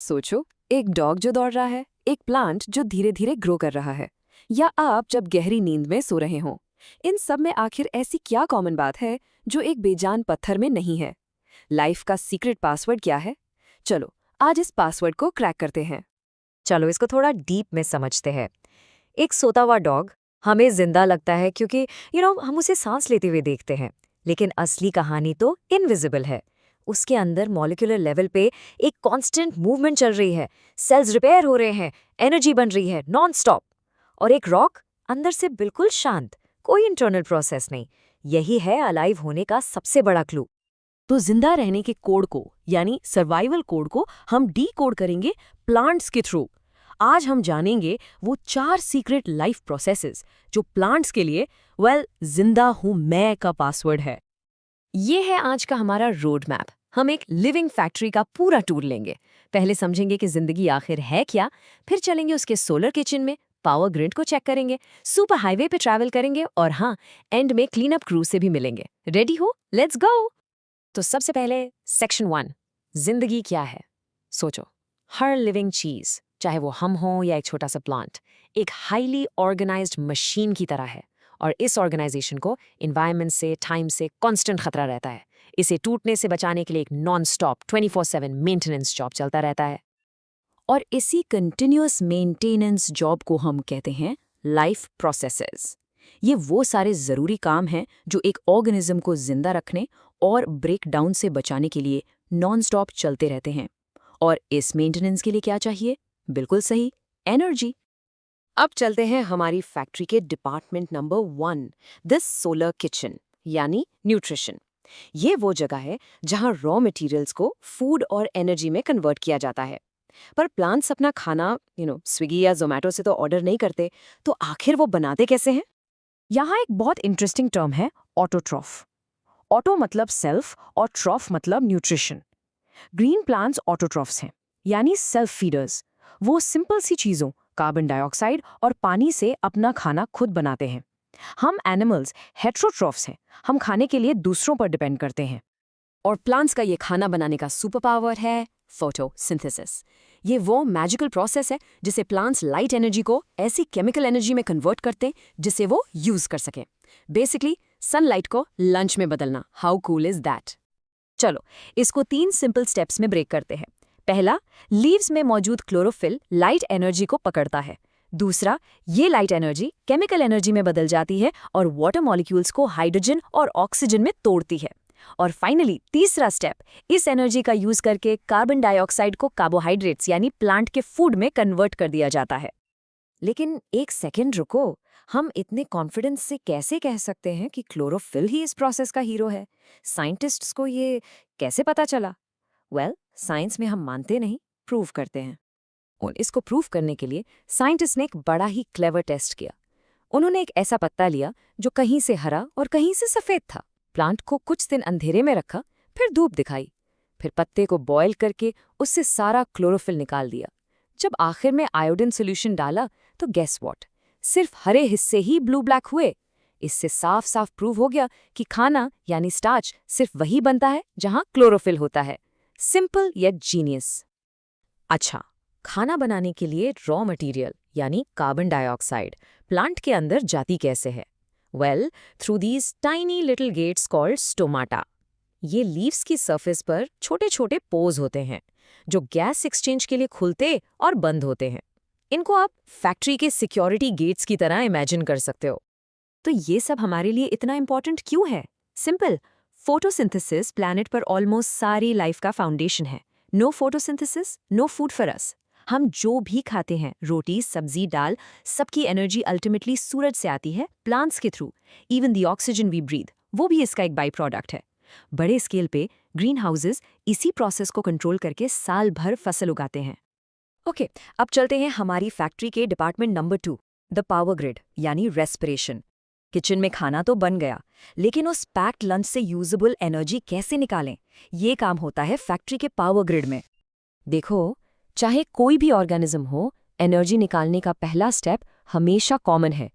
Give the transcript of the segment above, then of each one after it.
सोचो, एक डॉग जो दौड़ रहा है, एक प्लांट जो धीरे धीरे ग्रो कर रहा है, या आप जब गहरी नींद में सो रहे हों। इन सब में आखिर ऐसी क्या कॉमन बात है जो एक बेजान पत्थर में नहीं है? लाइफ का सीक्रेट पासवर्ड क्या है? चलो आज इस पासवर्ड को क्रैक करते हैं। चलो इसको थोड़ा डीप में समझते हैं। एक सोता हुआ डॉग हमें जिंदा लगता है क्योंकि हम उसे सांस लेते हुए देखते हैं, लेकिन असली कहानी तो इनविजिबल है। उसके अंदर मॉलिक्यूलर लेवल पे एक कांस्टेंट मूवमेंट चल रही है, सेल्स रिपेयर हो रहे हैं, एनर्जी बन रही है नॉन स्टॉप। और एक रॉक अंदर से बिल्कुल शांत, कोई इंटरनल प्रोसेस नहीं। यही है अलाइव होने का सबसे बड़ा क्लू। तो जिंदा रहने के कोड को यानी सर्वाइवल कोड को हम डी कोड करेंगे प्लांट्स के थ्रू। आज हम जानेंगे वो 4 सीक्रेट लाइफ प्रोसेसेस जो प्लांट्स के लिए जिंदा हूं मैं का पासवर्ड है। ये है आज का हमारा रोड मैप। हम एक लिविंग फैक्ट्री का पूरा टूर लेंगे। पहले समझेंगे कि जिंदगी आखिर है क्या, फिर चलेंगे उसके सोलर किचन में, पावर ग्रिड को चेक करेंगे, सुपर हाईवे पे ट्रैवल करेंगे और हाँ, एंड में क्लीन अप क्रू से भी मिलेंगे। रेडी हो? Let's go. तो सबसे पहले सेक्शन 1, जिंदगी क्या है? सोचो, हर लिविंग चीज, चाहे वो हम हों या एक छोटा सा प्लांट, एक हाईली ऑर्गेनाइज्ड मशीन की तरह है। और इस ऑर्गेनाइजेशन को एनवायरनमेंट से, टाइम से कांस्टेंट खतरा रहता है। इसे टूटने से बचाने के लिए एक नॉन स्टॉप 24/7 मेंटेनेंस जॉब चलता रहता है। और इसी कंटिन्यूअस मेंटेनेंस जॉब को हम कहते हैं लाइफ प्रोसेसेस। ये वो सारे ज़रूरी काम हैं जो एक ऑर्गेनिज्म को जिंदा रखने और ब्रेकडाउन से बचाने के लिए नॉन स्टॉप चलते रहते हैं। और इस मेंटेनेंस के लिए क्या चाहिए? बिल्कुल सही, एनर्जी। अब चलते हैं हमारी फैक्ट्री के department number 1, this solar kitchen यानी न्यूट्रिशन। ये वो जगह है जहां रॉ मटेरियल्स को फूड और एनर्जी में कन्वर्ट किया जाता है। पर प्लांट्स अपना खाना स्विगी या जोमेटो से तो ऑर्डर नहीं करते, तो आखिर वो बनाते कैसे हैं? यहाँ एक बहुत इंटरेस्टिंग टर्म है, ऑटोट्रॉफ। ऑटो मतलब सेल्फ और ट्रॉफ मतलब न्यूट्रिशन। ग्रीन प्लांट्स ऑटोट्रॉफ्स हैं, यानी सेल्फ फीडर्स। वो सिंपल सी चीज़ों, कार्बन डाइऑक्साइड और पानी से अपना खाना खुद बनाते हैं। हम एनिमल्स हेट्रोट्रॉफ्स हैं, हम खाने के लिए दूसरों पर डिपेंड करते हैं। और प्लांट्स का ये खाना बनाने का सुपर पावर है फोटोसिंथेसिस। ये वो मैजिकल प्रोसेस है जिसे प्लांट्स लाइट एनर्जी को ऐसी केमिकल एनर्जी में कन्वर्ट करते हैं जिसे वो यूज कर सकें। बेसिकली सनलाइट को लंच में बदलना। How cool is that? चलो इसको 3 सिंपल स्टेप्स में ब्रेक करते हैं। पहला, लीव्स में मौजूद क्लोरोफिल लाइट एनर्जी को पकड़ता है। दूसरा, ये लाइट एनर्जी केमिकल एनर्जी में बदल जाती है और वाटर मॉलिक्यूल्स को हाइड्रोजन और ऑक्सीजन में तोड़ती है। और फाइनली तीसरा स्टेप, इस एनर्जी का यूज करके कार्बन डाइऑक्साइड को कार्बोहाइड्रेट्स यानी प्लांट के फूड में कन्वर्ट कर दिया जाता है। लेकिन एक सेकेंड रुको, हम इतने कॉन्फिडेंस से कैसे कह सकते हैं कि क्लोरोफिल ही इस प्रोसेस का हीरो है? साइंटिस्ट्स को ये कैसे पता चला? साइंस में हम मानते नहीं, प्रूव करते हैं। और इसको प्रूव करने के लिए साइंटिस्ट ने एक बड़ा ही क्लेवर टेस्ट किया। उन्होंने एक ऐसा पत्ता लिया जो कहीं से हरा और कहीं से सफेद था। प्लांट को कुछ दिन अंधेरे में रखा, फिर धूप दिखाई, फिर पत्ते को बॉयल करके उससे सारा क्लोरोफिल निकाल दिया। जब आखिर में आयोडीन सॉल्यूशन डाला तो गेस व्हाट, सिर्फ हरे हिस्से ही ब्लू ब्लैक हुए। इससे साफ साफ प्रूव हो गया कि खाना यानी स्टार्च सिर्फ वही बनता है जहां क्लोरोफिल होता है। Simple yet genius. अच्छा, खाना बनाने के लिए रॉ मटेरियल यानी कार्बन डाइऑक्साइड प्लांट के अंदर जाती कैसे है? Through these tiny little gates called stomata. ये लीव्स की सरफेस पर छोटे छोटे पोर्स होते हैं जो गैस एक्सचेंज के लिए खुलते और बंद होते हैं। इनको आप फैक्ट्री के सिक्योरिटी गेट्स की तरह इमेजिन कर सकते हो। तो ये सब हमारे लिए इतना इंपॉर्टेंट क्यों है? सिंपल, फोटोसिंथेसिस प्लैनेट पर ऑलमोस्ट सारी लाइफ का फाउंडेशन है। No photosynthesis, no food for us. हम जो भी खाते हैं, रोटी, सब्जी, दाल, सबकी एनर्जी अल्टीमेटली सूरज से आती है, प्लांट्स के थ्रू। Even the oxygen we breathe, वो भी इसका एक बाई प्रोडक्ट है। बड़े स्केल पे ग्रीन हाउसेस इसी प्रोसेस को कंट्रोल करके साल भर फसल उगाते हैं। ओके, अब चलते हैं हमारी फैक्ट्री के department number 2, the power grid यानी रेस्पिरेशन। किचन में खाना तो बन गया, लेकिन उस पैक्ड लंच से यूजेबल एनर्जी कैसे निकालें? ये काम होता है फैक्ट्री के पावर ग्रिड में। देखो, चाहे कोई भी ऑर्गेनिज्म हो, एनर्जी निकालने का पहला स्टेप हमेशा कॉमन है।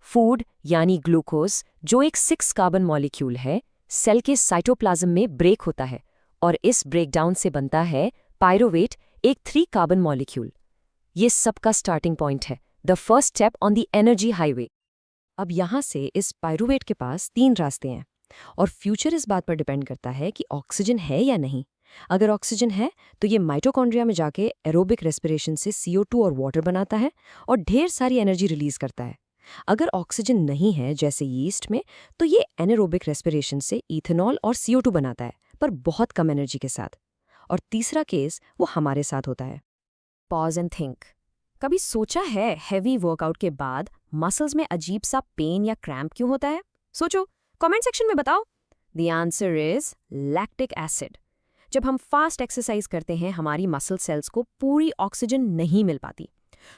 फूड यानी ग्लूकोज, जो एक 6 कार्बन मॉलिक्यूल है, सेल के साइटोप्लाज्म में ब्रेक होता है और इस ब्रेकडाउन से बनता है पायरोवेट, एक 3 कार्बन मॉलिक्यूल। ये सबका स्टार्टिंग पॉइंट है, the first step on the energy highway. अब यहाँ से इस पायरूवेट के पास 3 रास्ते हैं और फ्यूचर इस बात पर डिपेंड करता है कि ऑक्सीजन है या नहीं। अगर ऑक्सीजन है तो ये माइटोकॉन्ड्रिया में जाके एरोबिक रेस्पिरेशन से CO2 और वाटर बनाता है और ढेर सारी एनर्जी रिलीज करता है। अगर ऑक्सीजन नहीं है जैसे यीस्ट में, तो ये एनारोबिक रेस्पिरेशन से इथेनॉल और CO2 बनाता है, पर बहुत कम एनर्जी के साथ। और तीसरा केस वो हमारे साथ होता है। Pause and think. कभी सोचा है हैवी वर्कआउट के बाद मसल्स में अजीब सा पेन या क्रैम्प क्यों होता है? सोचो, कमेंट सेक्शन में बताओ। The answer is lactic acid. जब हम फास्ट एक्सरसाइज करते हैं, हमारी मसल सेल्स को पूरी ऑक्सीजन नहीं मिल पाती,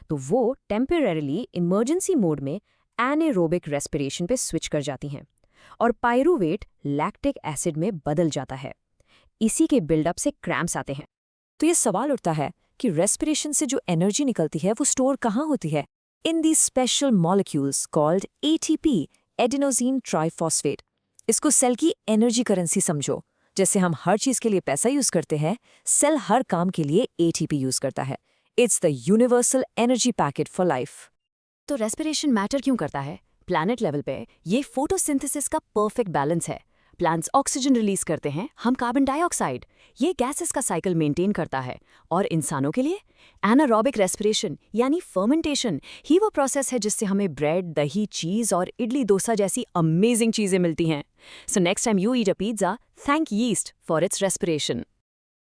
तो वो टेम्परेरीली इमरजेंसी मोड में एनारोबिक रेस्पिरेशन पे स्विच कर जाती हैं और पायरूवेट लैक्टिक एसिड में बदल जाता है। इसी के बिल्डअप से क्रैम्प्स आते हैं। तो ये सवाल उठता है कि रेस्पिरेशन से जो एनर्जी निकलती है वो स्टोर कहाँ होती है? In the special molecules called ATP, adenosine triphosphate. इसको सेल की एनर्जी करेंसी समझो। जैसे हम हर चीज के लिए पैसा यूज करते हैं, सेल हर काम के लिए ATP यूज करता है। It's the universal energy packet for life. तो रेस्पिरेशन मैटर क्यों करता है? प्लैनेट लेवल पे ये फोटोसिंथेसिस का परफेक्ट बैलेंस है। प्लांट्स ऑक्सीजन रिलीज करते हैं, हम कार्बन डाइऑक्साइड। ये गैसेस का साइकिल मेंटेन करता है। और इंसानों के लिए एनारोबिक रेस्पिरेशन यानी फर्मेंटेशन ही वो प्रोसेस है जिससे हमें ब्रेड, दही, चीज और इडली डोसा जैसी अमेजिंग चीजें मिलती हैं। So next time you eat a pizza, thank yeast for its respiration.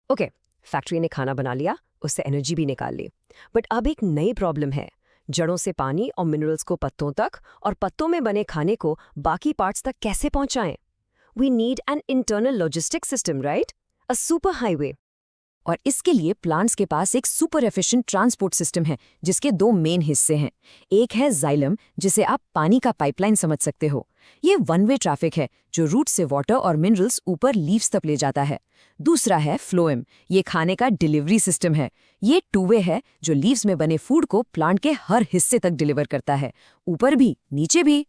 Okay, factory ने खाना बना लिया, उससे एनर्जी भी निकाल ली। बट अब एक नई प्रॉब्लम है। जड़ों से पानी और मिनरल्स को पत्तों तक और पत्तों में बने खाने को बाकी पार्ट्स तक कैसे पहुंचाएं? We need an internal logistics system, right? A super highway. और इसके लिए प्लांट्स के पास एक सुपर एफिशिएंट ट्रांसपोर्ट सिस्टम है जिसके 2 मेन हिस्से हैं। एक है जाइलम, जिसे आप पानी का पाइपलाइन समझ सकते हो। ये वन वे ट्रैफिक है जो रूट से वाटर और मिनरल्स ऊपर लीव्स तक ले जाता है। दूसरा है फ्लोएम, ये खाने का डिलीवरी सिस्टम है। ये 2 वे है जो लीव्स में बने फूड को प्लांट के हर हिस्से तक डिलीवर करता है, ऊपर भी नीचे भी।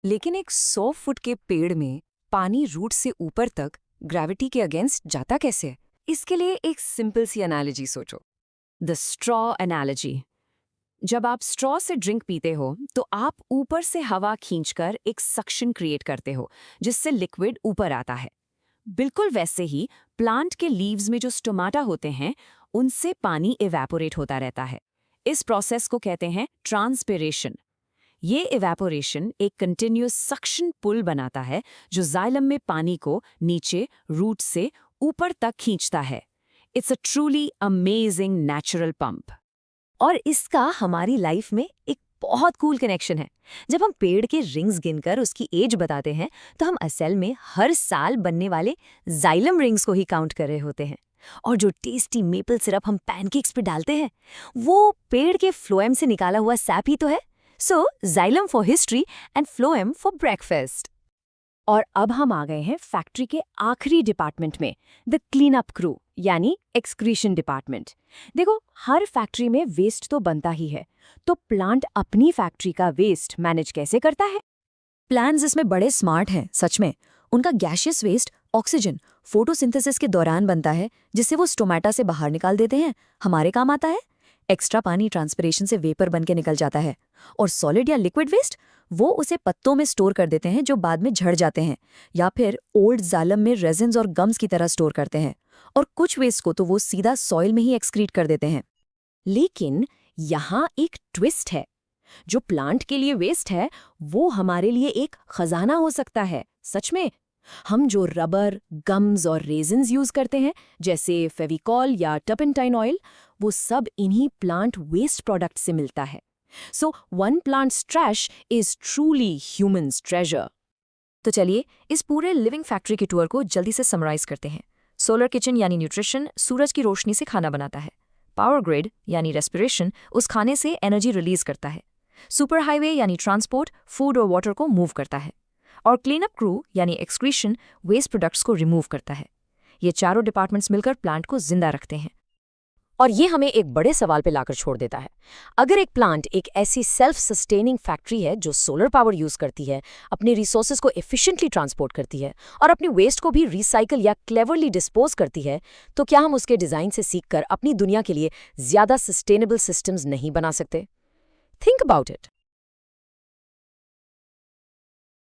लेकिन एक 100 फुट के पेड़ में पानी रूट से ऊपर तक ग्रेविटी के अगेंस्ट जाता कैसे? इसके लिए एक सिंपल सी एनालॉजी सोचो, द स्ट्रॉ एनालॉजी। जब आप स्ट्रॉ से ड्रिंक पीते हो तो आप ऊपर से हवा खींचकर एक सक्शन क्रिएट करते हो जिससे लिक्विड ऊपर आता है। बिल्कुल वैसे ही प्लांट के लीव्स में जो स्टोमाटा होते हैं, उनसे पानी इवेपोरेट होता रहता है। इस प्रोसेस को कहते हैं ट्रांसपिरेशन। ये इवेपोरेशन एक कंटिन्यूअस सक्शन पुल बनाता है जो जाइलम में पानी को नीचे रूट से ऊपर तक खींचता है। It's a truly amazing natural pump. और इसका हमारी लाइफ में एक बहुत कूल कनेक्शन है। जब हम पेड़ के रिंग्स गिनकर उसकी एज बताते हैं तो हम असल में हर साल बनने वाले जाइलम रिंग्स को ही काउंट कर रहे होते हैं। और जो टेस्टी मेपल सिरप हम पैनकेक्स पे डालते हैं, वो पेड़ के फ्लोएम से निकाला हुआ सैप ही तो है। So xylem for history and phloem for breakfast. और अब हम आ गए हैं फैक्ट्री के आखिरी डिपार्टमेंट में, द क्लीन अप क्रू यानी एक्सक्रीशन डिपार्टमेंट। देखो, हर फैक्ट्री में वेस्ट तो बनता ही है, तो प्लांट अपनी फैक्ट्री का वेस्ट मैनेज कैसे करता है? प्लांट्स इसमें बड़े स्मार्ट हैं, सच में। उनका गैशियस वेस्ट ऑक्सीजन फोटोसिंथेसिस के दौरान बनता है, जिसे वो स्टोमेटा से बाहर निकाल देते हैं, हमारे काम आता है। एक्स्ट्रा पानी ट्रांसपिरेशन से वेपर बन के निकल जाता है। और सॉलिड या लिक्विड वेस्ट, वो उसे पत्तों में स्टोर कर देते हैं जो बाद में झड़ जाते हैं, या फिर ओल्ड जालम में रेजिन्स और गम्स की तरह स्टोर करते हैं। और कुछ वेस्ट को तो वो सीधा सॉइल में ही एक्सक्रीट कर देते हैं। लेकिन यहाँ एक ट्विस्ट है। जो प्लांट के लिए वेस्ट है, वो हमारे लिए एक खजाना हो सकता है। सच में, हम जो रबर, गम्स और रेजिन्स यूज करते हैं, जैसे फेविकॉल या टर्पेंटाइन ऑयल, वो सब इन्हीं प्लांट वेस्ट प्रोडक्ट से मिलता है। So one plants trash is truly humans treasure. तो चलिए इस पूरे लिविंग फैक्ट्री के टूर को जल्दी से समराइज करते हैं। सोलर किचन यानी न्यूट्रिशन सूरज की रोशनी से खाना बनाता है। पावर ग्रिड यानी रेस्पिरेशन उस खाने से एनर्जी रिलीज करता है। सुपर हाईवे यानी ट्रांसपोर्ट फूड और वाटर को मूव करता है। और क्लीन अप क्रू यानी एक्सक्रीशन वेस्ट प्रोडक्ट्स को रिमूव करता है। ये चारों डिपार्टमेंट्स मिलकर प्लांट को जिंदा रखते हैं। और ये हमें एक बड़े सवाल पे लाकर छोड़ देता है। अगर एक प्लांट एक ऐसी सेल्फ सस्टेनिंग फैक्ट्री है जो सोलर पावर यूज करती है, अपने रिसोर्सेज को एफिशिएंटली ट्रांसपोर्ट करती है और अपने वेस्ट को भी रिसाइकल या क्लेवरली डिस्पोज करती है, तो क्या हम उसके डिजाइन से सीखकर अपनी दुनिया के लिए ज्यादा सस्टेनेबल सिस्टम्स नहीं बना सकते? Think about it.